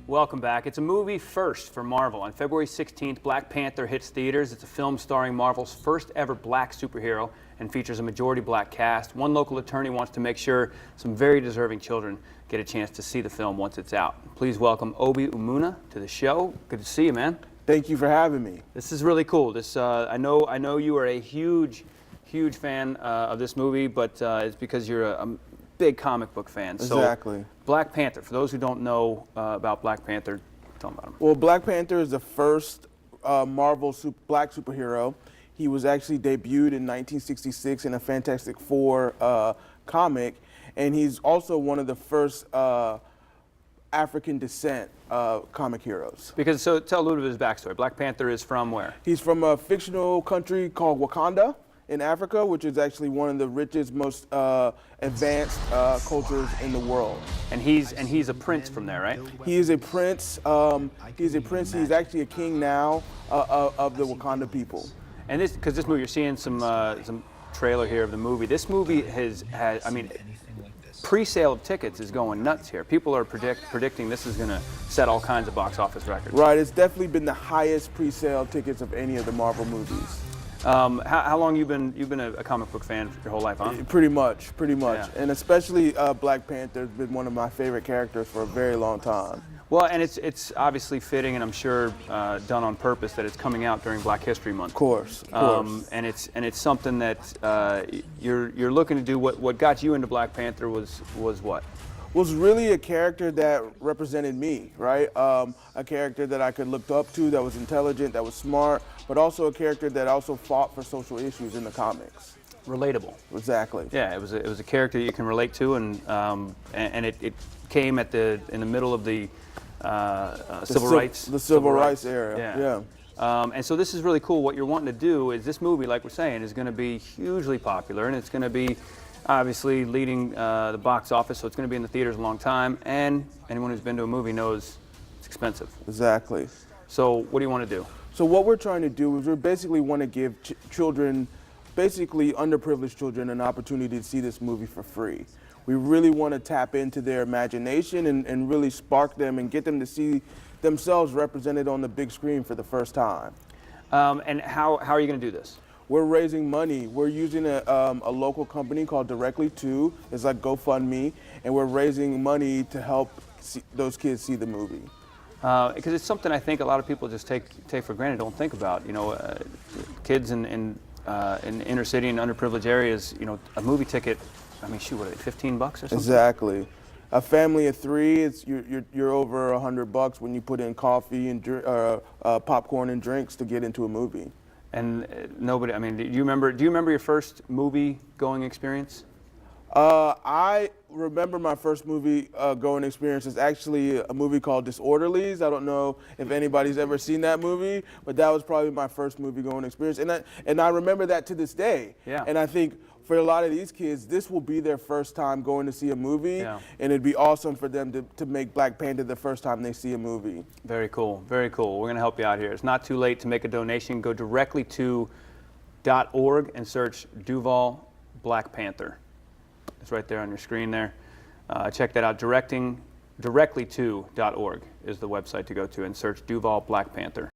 Welcome back. It's a movie first for Marvel. On February 16th, Black Panther hits theaters. It's a film starring Marvel's first ever black superhero and features a majority black cast. One local attorney wants to make sure some very deserving children get a chance to see the film once it's out. Please welcome Obi Umuna to the show. Good to see you, man. Thank you for having me. This is really cool. I know you are a huge fan of this movie, but it's because you're a big comic book fan. Exactly. So, Black Panther, for those who don't know about Black Panther, tell them about him. Well, Black Panther is the first Marvel black superhero. He was actually debuted in 1966 in a Fantastic Four comic, and he's also one of the first African descent comic heroes. Because, so tell a little bit of his backstory. Black Panther is from where? He's from a fictional country called Wakanda in Africa, which is actually one of the richest, most advanced cultures in the world. And he's a prince from there, right? He is a prince. He's a prince. He's actually a king now of the Wakanda people. And because this movie, you're seeing some trailer here of the movie. This movie I mean, pre-sale of tickets is going nuts here. People are predicting this is going to set all kinds of box office records. Right. It's definitely been the highest pre-sale tickets of any of the Marvel movies. How long you been a comic book fan your whole life, huh? Pretty much. Yeah. And especially Black Panther has been one of my favorite characters for a very long time. Well, and it's obviously fitting, and I'm sure done on purpose that it's coming out during Black History Month. Of course. And it's something that you're looking to do. What got you into Black Panther was what? Was really a character that represented me, right? A character that I could look up to, that was intelligent, that was smart, but also a character that also fought for social issues in the comics. Relatable. Exactly. Yeah, it was a character you can relate to, and it came in the middle of the civil rights. The civil rights era. Yeah. And so this is really cool. What you're wanting to do is this movie, like we're saying, is going to be hugely popular, and it's going to be obviously leading the box office, so it's going to be in the theaters a long time, and anyone who's been to a movie knows it's expensive. Exactly. So what do you want to do? So what we're trying to do is we basically want to give children, basically underprivileged children, an opportunity to see this movie for free. We really want to tap into their imagination and really spark them and get them to see themselves represented on the big screen for the first time. And how are you going to do this? We're raising money. We're using a local company called Directly To. It's like GoFundMe, and we're raising money to help those kids see the movie. Because it's something I think a lot of people just take for granted, don't think about. You know, kids in inner city and underprivileged areas. You know, a movie ticket. I mean, shoot, what are they, $15 or something? Exactly. A family of three, you're over $100 when you put in coffee and popcorn and drinks to get into a movie. And nobody. I mean, do you remember your first movie going experience? I remember my first movie going experience is actually a movie called Disorderlies. I don't know if anybody's ever seen that movie, but that was probably my first movie going experience, and I remember that to this day. Yeah. And I think for a lot of these kids, this will be their first time going to see a movie, yeah. And it'd be awesome for them to make Black Panther the first time they see a movie. Very cool, very cool. We're going to help you out here. It's not too late to make a donation. Go directly to .org and search Duval Black Panther. It's right there on your screen there. Check that out. Directly to .org is the website to go to, and search Duval Black Panther.